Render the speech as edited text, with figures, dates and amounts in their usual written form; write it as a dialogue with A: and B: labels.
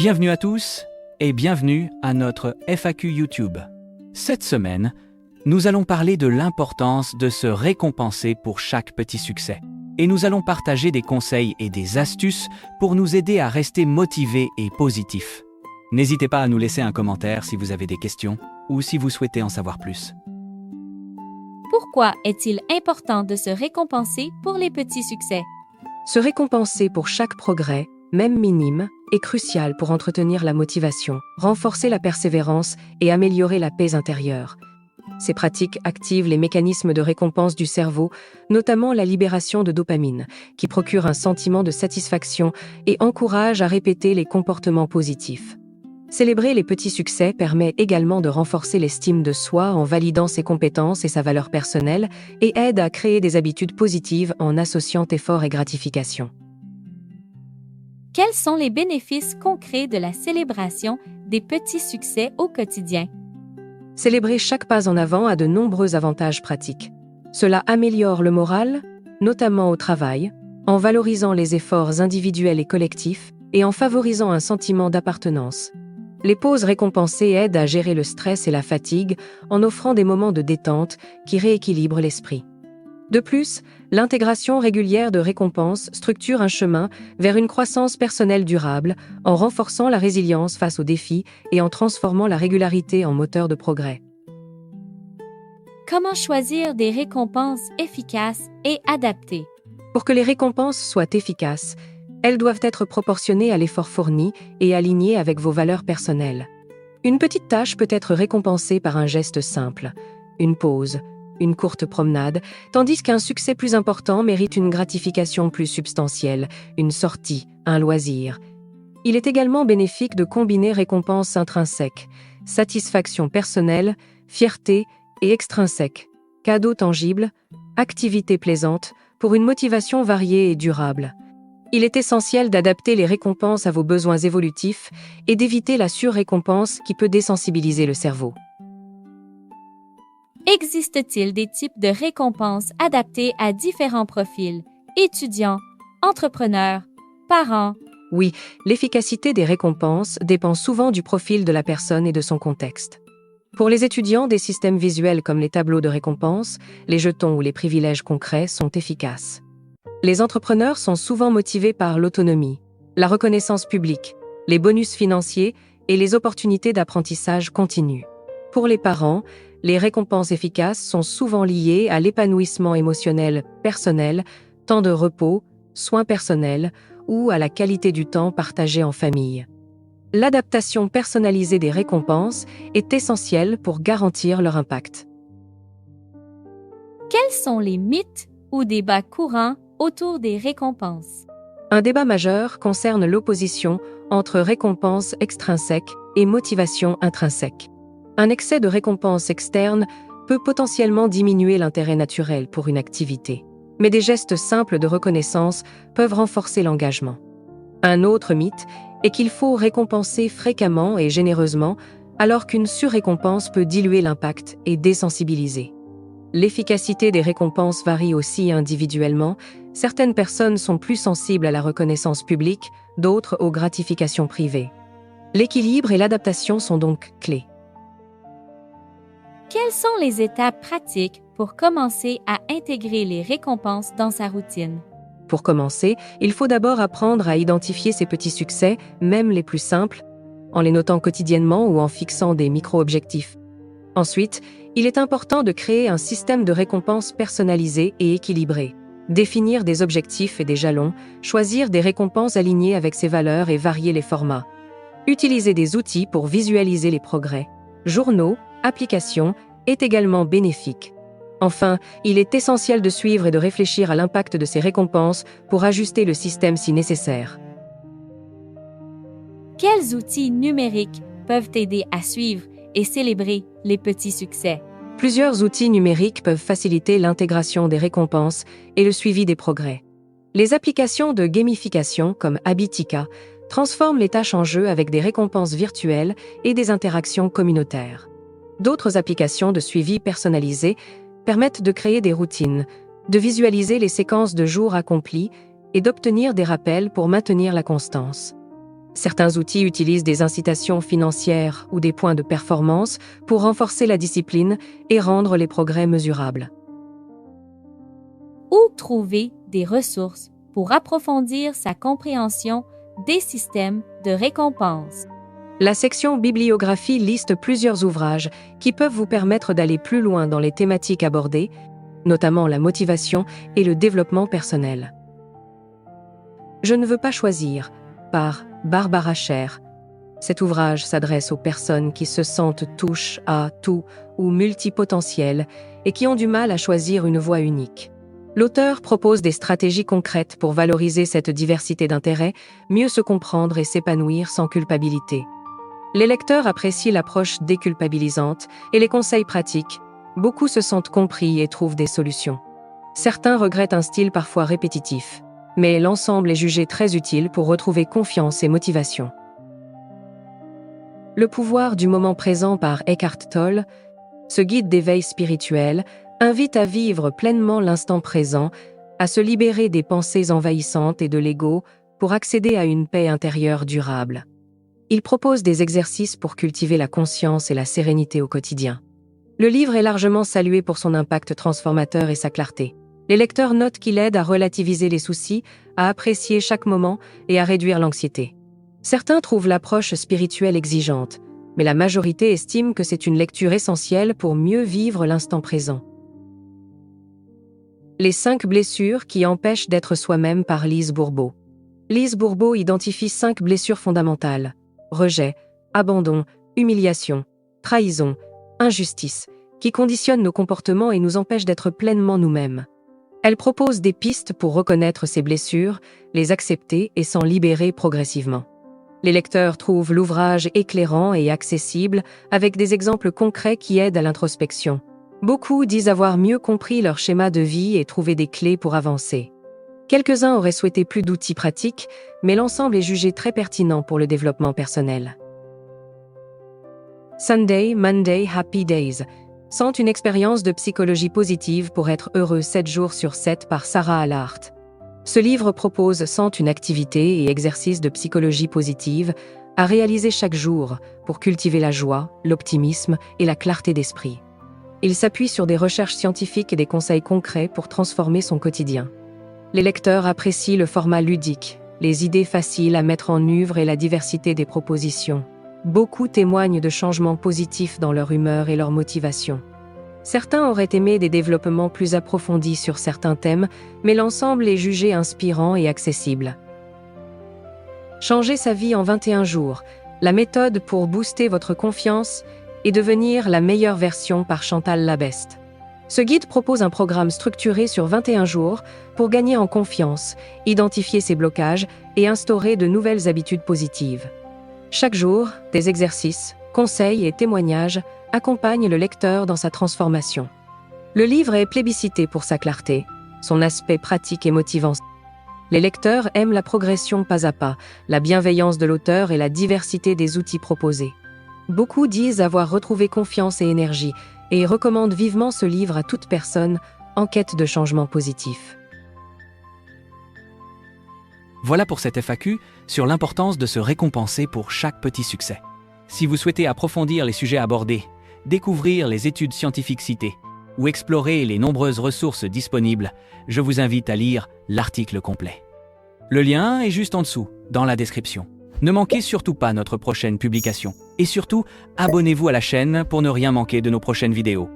A: Bienvenue à tous et bienvenue à notre FAQ YouTube. Cette semaine, nous allons parler de l'importance de se récompenser pour chaque petit succès. Et nous allons partager des conseils et des astuces pour nous aider à rester motivés et positifs. N'hésitez pas à nous laisser un commentaire si vous avez des questions ou si vous souhaitez en savoir plus.
B: Pourquoi est-il important de se récompenser pour les petits succès?
C: Se récompenser pour chaque progrès, même minime, est crucial pour entretenir la motivation, renforcer la persévérance et améliorer la paix intérieure. Ces pratiques activent les mécanismes de récompense du cerveau, notamment la libération de dopamine, qui procure un sentiment de satisfaction et encourage à répéter les comportements positifs. Célébrer les petits succès permet également de renforcer l'estime de soi en validant ses compétences et sa valeur personnelle et aide à créer des habitudes positives en associant effort et gratification.
B: Quels sont les bénéfices concrets de la célébration des petits succès au quotidien?
C: Célébrer chaque pas en avant a de nombreux avantages pratiques. Cela améliore le moral, notamment au travail, en valorisant les efforts individuels et collectifs et en favorisant un sentiment d'appartenance. Les pauses récompensées aident à gérer le stress et la fatigue en offrant des moments de détente qui rééquilibrent l'esprit. De plus, l'intégration régulière de récompenses structure un chemin vers une croissance personnelle durable en renforçant la résilience face aux défis et en transformant la régularité en moteur de progrès.
B: Comment choisir des récompenses efficaces et adaptées?
C: Pour que les récompenses soient efficaces, elles doivent être proportionnées à l'effort fourni et alignées avec vos valeurs personnelles. Une petite tâche peut être récompensée par un geste simple, une pause, une courte promenade, tandis qu'un succès plus important mérite une gratification plus substantielle, une sortie, un loisir. Il est également bénéfique de combiner récompenses intrinsèques, satisfaction personnelle, fierté et extrinsèque, cadeaux tangibles, activités plaisantes, pour une motivation variée et durable. Il est essentiel d'adapter les récompenses à vos besoins évolutifs et d'éviter la surrécompense qui peut désensibiliser le cerveau.
B: Existe-t-il des types de récompenses adaptés à différents profils, étudiants, entrepreneurs, parents?
C: Oui, l'efficacité des récompenses dépend souvent du profil de la personne et de son contexte. Pour les étudiants, des systèmes visuels comme les tableaux de récompense, les jetons ou les privilèges concrets sont efficaces. Les entrepreneurs sont souvent motivés par l'autonomie, la reconnaissance publique, les bonus financiers et les opportunités d'apprentissage continu. Pour les parents, les récompenses efficaces sont souvent liées à l'épanouissement émotionnel personnel, temps de repos, soins personnels ou à la qualité du temps partagé en famille. L'adaptation personnalisée des récompenses est essentielle pour garantir leur impact.
B: Quels sont les mythes ou débats courants autour des récompenses?
C: Un débat majeur concerne l'opposition entre récompense extrinsèque et motivation intrinsèque. Un excès de récompense externe peut potentiellement diminuer l'intérêt naturel pour une activité, mais des gestes simples de reconnaissance peuvent renforcer l'engagement. Un autre mythe est qu'il faut récompenser fréquemment et généreusement, alors qu'une surrécompense peut diluer l'impact et désensibiliser. L'efficacité des récompenses varie aussi individuellement. Certaines personnes sont plus sensibles à la reconnaissance publique, d'autres aux gratifications privées. L'équilibre et l'adaptation sont donc clés.
B: Quelles sont les étapes pratiques pour commencer à intégrer les récompenses dans sa routine?
C: Pour commencer, il faut d'abord apprendre à identifier ses petits succès, même les plus simples, en les notant quotidiennement ou en fixant des micro-objectifs. Ensuite, il est important de créer un système de récompenses personnalisé et équilibré. Définir des objectifs et des jalons, choisir des récompenses alignées avec ses valeurs et varier les formats. Utiliser des outils pour visualiser les progrès. Journaux, applications, est également bénéfique. Enfin, il est essentiel de suivre et de réfléchir à l'impact de ces récompenses pour ajuster le système si nécessaire.
B: Quels outils numériques peuvent aider à suivre et célébrer les petits succès?
C: Plusieurs outils numériques peuvent faciliter l'intégration des récompenses et le suivi des progrès. Les applications de gamification comme Habitica transforment les tâches en jeu avec des récompenses virtuelles et des interactions communautaires. D'autres applications de suivi personnalisé permettent de créer des routines, de visualiser les séquences de jours accomplis et d'obtenir des rappels pour maintenir la constance. Certains outils utilisent des incitations financières ou des points de performance pour renforcer la discipline et rendre les progrès mesurables.
B: Où trouver des ressources pour approfondir sa compréhension des systèmes de récompense?
C: La section bibliographie liste plusieurs ouvrages qui peuvent vous permettre d'aller plus loin dans les thématiques abordées, notamment la motivation et le développement personnel. Je ne veux pas choisir, par Barbara Sher. Cet ouvrage s'adresse aux personnes qui se sentent touches à tout ou multipotentielles et qui ont du mal à choisir une voie unique. L'auteur propose des stratégies concrètes pour valoriser cette diversité d'intérêts, mieux se comprendre et s'épanouir sans culpabilité. Les lecteurs apprécient l'approche déculpabilisante et les conseils pratiques. Beaucoup se sentent compris et trouvent des solutions. Certains regrettent un style parfois répétitif, mais l'ensemble est jugé très utile pour retrouver confiance et motivation. Le pouvoir du moment présent par Eckhart Tolle, ce guide d'éveil spirituel, invite à vivre pleinement l'instant présent, à se libérer des pensées envahissantes et de l'ego pour accéder à une paix intérieure durable. Il propose des exercices pour cultiver la conscience et la sérénité au quotidien. Le livre est largement salué pour son impact transformateur et sa clarté. Les lecteurs notent qu'il aide à relativiser les soucis, à apprécier chaque moment et à réduire l'anxiété. Certains trouvent l'approche spirituelle exigeante, mais la majorité estime que c'est une lecture essentielle pour mieux vivre l'instant présent. Les 5 blessures qui empêchent d'être soi-même par Lise Bourbeau. Lise Bourbeau identifie 5 blessures fondamentales: rejet, abandon, humiliation, trahison, injustice, qui conditionnent nos comportements et nous empêchent d'être pleinement nous-mêmes. Elle propose des pistes pour reconnaître ces blessures, les accepter et s'en libérer progressivement. Les lecteurs trouvent l'ouvrage éclairant et accessible, avec des exemples concrets qui aident à l'introspection. Beaucoup disent avoir mieux compris leur schéma de vie et trouvé des clés pour avancer. Quelques-uns auraient souhaité plus d'outils pratiques, mais l'ensemble est jugé très pertinent pour le développement personnel. Sunday, Monday, Happy Days sont une expérience de psychologie positive pour être heureux 7 jours sur 7 par Sarah Allard. Ce livre propose 101 activités et exercices de psychologie positive à réaliser chaque jour pour cultiver la joie, l'optimisme et la clarté d'esprit. Il s'appuie sur des recherches scientifiques et des conseils concrets pour transformer son quotidien. Les lecteurs apprécient le format ludique, les idées faciles à mettre en œuvre et la diversité des propositions. Beaucoup témoignent de changements positifs dans leur humeur et leur motivation. Certains auraient aimé des développements plus approfondis sur certains thèmes, mais l'ensemble est jugé inspirant et accessible. Changer sa vie en 21 jours, la méthode pour booster votre confiance et devenir la meilleure version par Chantal Labeste. Ce guide propose un programme structuré sur 21 jours pour gagner en confiance, identifier ses blocages et instaurer de nouvelles habitudes positives. Chaque jour, des exercices, conseils et témoignages accompagnent le lecteur dans sa transformation. Le livre est plébiscité pour sa clarté, son aspect pratique et motivant. Les lecteurs aiment la progression pas à pas, la bienveillance de l'auteur et la diversité des outils proposés. Beaucoup disent avoir retrouvé confiance et énergie et recommandent vivement ce livre à toute personne en quête de changement positif.
A: Voilà pour cette FAQ sur l'importance de se récompenser pour chaque petit succès. Si vous souhaitez approfondir les sujets abordés, découvrir les études scientifiques citées ou explorer les nombreuses ressources disponibles, je vous invite à lire l'article complet. Le lien est juste en dessous, dans la description. Ne manquez surtout pas notre prochaine publication. Et surtout, abonnez-vous à la chaîne pour ne rien manquer de nos prochaines vidéos.